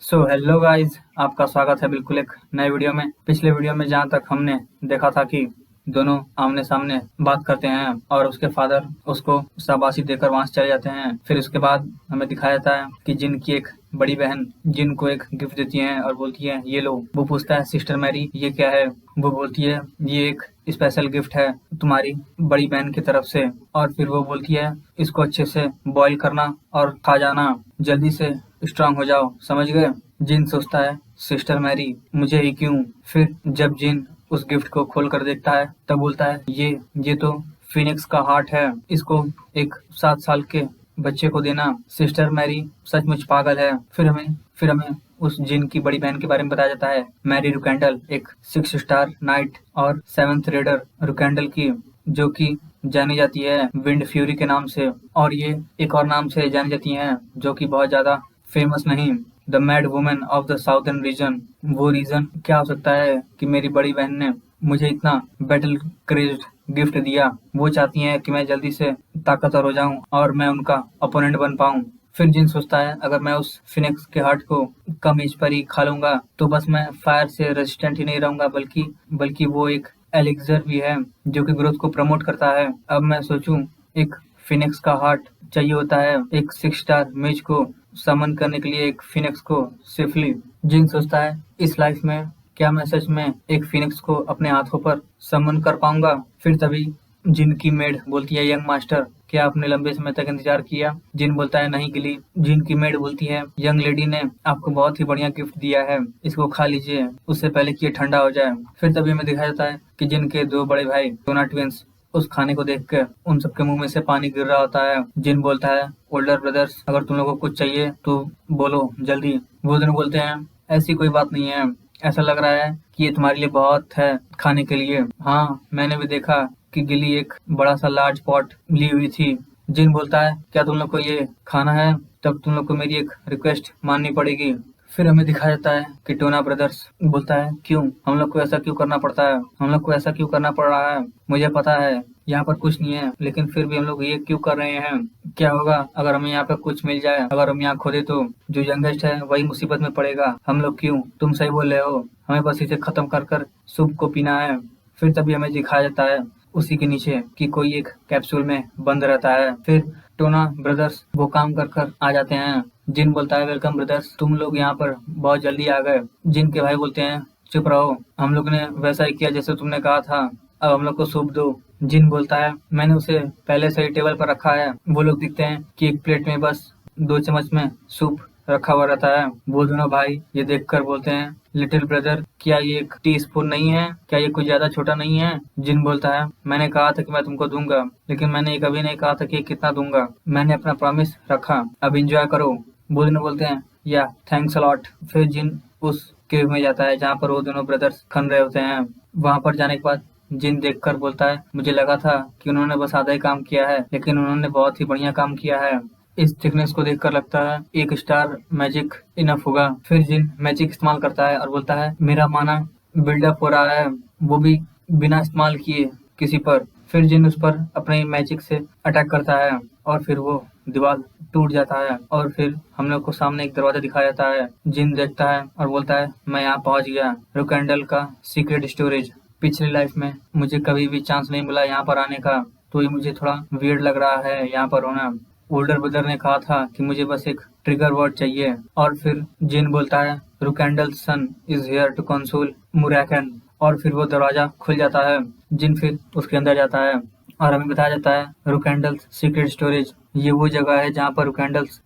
Hello guys, आपका स्वागत है बिल्कुल एक नए वीडियो में। पिछले वीडियो में जहाँ तक हमने देखा था कि दोनों आमने सामने बात करते हैं और उसके फादर उसको शाबाशी देकर वहां से चले जाते हैं। फिर उसके बाद हमें दिखाया जाता है कि जिन की एक बड़ी बहन जिन को एक गिफ्ट देती है और बोलती है ये लो। वो पूछता है सिस्टर मैरी ये क्या है। वो बोलती है ये एक स्पेशल गिफ्ट है तुम्हारी बड़ी बहन की तरफ से। और फिर वो बोलती है इसको अच्छे से बॉईल करना और खा जाना, जल्दी से स्ट्रांग हो जाओ, समझ गए। जिन सोचता है सिस्टर मैरी मुझे ही क्यों। फिर जब जिन उस गिफ्ट को खोल कर देखता है तब बोलता है ये तो फिनिक्स का हार्ट है, इसको एक 7 साल के बच्चे को देना। सिस्टर मैरी सचमुच पागल है। फिर हमें उस जिन की बड़ी बहन के बारे में बताया जाता है, मैरी रुकेंडल, एक 6 स्टार नाइट और 7th रेडर रुकेंडल की, जो कि जानी जाती है विंड फ्यूरी के नाम से। और ये एक और नाम से जानी जाती हैं जो कि बहुत ज्यादा फेमस नहीं, the mad women of the southern reason. वो रीजन क्या हो सकता है कि मेरी बड़ी बहन ने मुझे इतना बैटल क्रेज्ड गिफ्ट दिया। वो चाहती हैं कि मैं जल्दी से ताकतवर हो जाऊं और मैं उनका अपोनेंट बन पाऊं। फिर जिन सोचता है अगर मैं उस फिनिक्स के हार्ट को कम एज पर ही खा लूंगा तो बस मैं फायर से रेजिस्टेंट ही नहीं रहूंगा बल्कि वो एक एलिक्सर भी है जो कि ग्रोथ को प्रमोट करता है। अब मैं सोचूं एक फिनिक्स का हार्ट चाहिए होता है एक 6 स्टार मेज को समन करने के लिए, एक फिनिक्स को सेफली। जिन सोचता है इस लाइफ में क्या मैं सच में एक फिनिक्स को अपने हाथों पर समन कर पाऊंगा। फिर तभी जिन की मेड बोलती है यंग मास्टर क्या आपने लंबे समय तक इंतजार किया। जिन बोलता है नहीं गिली। जिन की मेड बोलती है यंग लेडी ने आपको बहुत ही बढ़िया गिफ्ट दिया है, इसको खा लीजिए उससे पहले कि ये ठंडा हो जाए। फिर तभी हमें दिखाया जाता है कि जिन के 2 बड़े भाई टोना ट्विंस उस खाने को देख कर उन सबके मुंह में से पानी गिर रहा होता है। जिन बोलता है ओल्डर ब्रदर्स अगर तुम लोगों को कुछ चाहिए तो बोलो जल्दी। वो दोनों बोलते हैं ऐसी कोई बात नहीं है, ऐसा लग रहा है कि ये तुम्हारे लिए बहुत है खाने के लिए। हाँ मैंने भी देखा कि गिली एक बड़ा सा लार्ज पॉट ली हुई थी। जिन बोलता है क्या तुम लोग को ये खाना है, तब तुम लोग को मेरी एक रिक्वेस्ट माननी पड़ेगी। फिर हमें दिखाया जाता है कि टोना ब्रदर्स बोलता है क्यों हम लोग को ऐसा क्यों करना पड़ता है, हम लोग को ऐसा क्यों करना पड़ रहा है। मुझे पता है यहाँ पर कुछ नहीं है लेकिन फिर भी हम लोग ये क्यों कर रहे हैं। क्या होगा अगर हमें यहाँ पर कुछ मिल जाए, अगर हम यहाँ खोदे तो जो यंगेस्ट है वही मुसीबत में पड़ेगा। हम लोग क्यों, तुम सही बोल रहे हो, हमें बस इसे खत्म कर कर सूप को पीना है। फिर तभी हमें दिखाया जाता है उसी के नीचे कि कोई एक कैप्सूल में बंद रहता है। फिर टोना ब्रदर्स वो काम कर कर आ जाते हैं। जिन बोलता है वेलकम ब्रदर्स, तुम लोग यहाँ पर बहुत जल्दी आ गए। जिन के भाई बोलते हैं चुप रहो, हम लोग ने वैसा ही किया जैसे तुमने कहा था, अब हम लोग को सूप दो। जिन बोलता है मैंने उसे पहले से ही टेबल पर रखा है। वो लोग दिखते हैं कि एक प्लेट में बस 2 चम्मच में सूप रखा हुआ रहता है। वो दोनों भाई ये देखकर बोलते हैं लिटिल ब्रदर क्या ये एक टी स्पून नहीं है, क्या ये कुछ ज्यादा छोटा नहीं है। जिन बोलता है मैंने कहा था कि मैं तुमको दूंगा लेकिन मैंने कभी नहीं कहा था कि कितना दूंगा, मैंने अपना प्रॉमिस रखा, अब एंजॉय करो। वो दोनों बोलते हैं या थैंक्स अलॉट। फिर जिन उस केव में जाता है जहाँ पर वो दोनों ब्रदर्स खन रहे होते हैं। वहां पर जाने के बाद जिन देखकर बोलता है मुझे लगा था कि उन्होंने बस आधा ही काम किया है लेकिन उन्होंने बहुत ही बढ़िया काम किया है। इस थिकनेस को देखकर लगता है 1 स्टार मैजिक इनफ होगा। फिर जिन मैजिक इस्तेमाल करता है और बोलता है मेरा माना बिल्डअप हो रहा है, वो भी बिना इस्तेमाल किए किसी पर। फिर जिन उस पर अपने मैजिक से अटैक करता है और फिर वो दीवार टूट जाता है और फिर हम लोग को सामने एक दरवाजा दिखाया जाता है। जिन देखता है और बोलता है मैं यहाँ पहुंच गया, रुकेंडल का सीक्रेट स्टोरेज। पिछली लाइफ में मुझे कभी भी चांस नहीं मिला यहाँ पर आने का, तो ये मुझे थोड़ा वियर्ड लग रहा है यहाँ पर होना। ओल्डर ब्रदर ने कहा था कि मुझे बस एक ट्रिगर वर्ड चाहिए। और फिर जिन बोलता है रुकेंडल सन इज हियर टू कंसोल मुरैकन। और फिर वो दरवाजा खुल जाता है। जिन फिर उसके अंदर जाता है और हमें बताया जाता है रुकेंडल्स सीक्रेट स्टोरेज ये वो जगह है जहाँ पर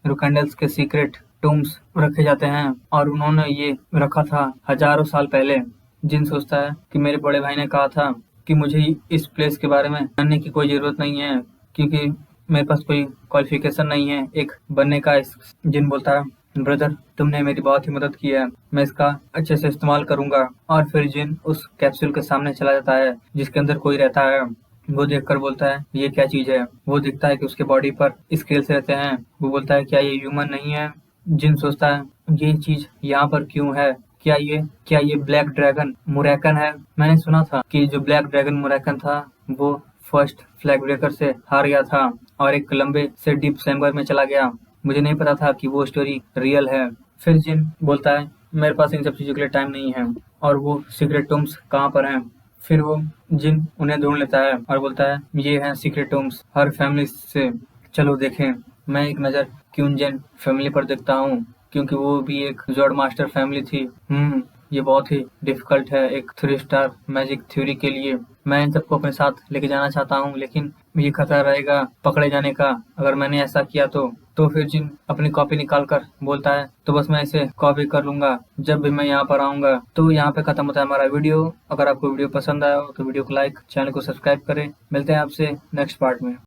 रुकेंडल्स के सीक्रेट टूम्स रखे जाते हैं और उन्होंने ये रखा था हजारों साल पहले। जिन सोचता है कि मेरे बड़े भाई ने कहा था कि मुझे इस प्लेस के बारे में जानने की कोई जरूरत नहीं है क्योंकि मेरे पास कोई क्वालिफिकेशन नहीं है एक बनने का। जिन बोलता है ब्रदर तुमने मेरी बहुत ही मदद की है, मैं इसका अच्छे से इस्तेमाल करूंगा। और फिर जिन उस कैप्सूल के सामने चला जाता है जिसके अंदर कोई रहता है। वो देखकर बोलता है ये क्या चीज है। वो दिखता है कि उसके बॉडी पर स्केल्स रहते हैं। वो बोलता है क्या ये ह्यूमन नहीं है। जिन सोचता है ये चीज यहाँ पर क्यों है, क्या ये ब्लैक ड्रैगन मुरैकन है। मैंने सुना था कि जो ब्लैक ड्रैगन मुरैकन था वो फर्स्ट फ्लैग ब्रेकर से हार गया था और एक लंबे से डीप चैम्बर में चला गया। मुझे नहीं पता था कि वो स्टोरी रियल है। फिर जिन बोलता है मेरे पास इन सब चीज़ों के लिए टाइम नहीं है और वो सीक्रेट टूम्स कहाँ पर हैं। फिर वो जिन उन्हें ढूंढ लेता है और बोलता है ये हैं सीक्रेट टूम्स हर फैमिली से, चलो देखें। मैं एक नज़र क्यूनजेन फैमिली पर देखता हूँ क्योंकि वो भी एक जोड़ मास्टर फैमिली थी। ये बहुत ही डिफिकल्ट है एक 3 स्टार मैजिक थ्योरी के लिए। मैं इन सबको अपने साथ लेके जाना चाहता हूँ लेकिन ये खतरा रहेगा पकड़े जाने का अगर मैंने ऐसा किया तो फिर जिन अपनी कॉपी निकाल कर बोलता है तो बस मैं इसे कॉपी कर लूंगा जब भी मैं यहाँ पर आऊंगा। तो यहाँ पे खत्म होता है हमारा वीडियो। अगर आपको वीडियो पसंद आया हो तो वीडियो को लाइक, चैनल को सब्सक्राइब करें। मिलते हैं आपसे नेक्स्ट पार्ट में।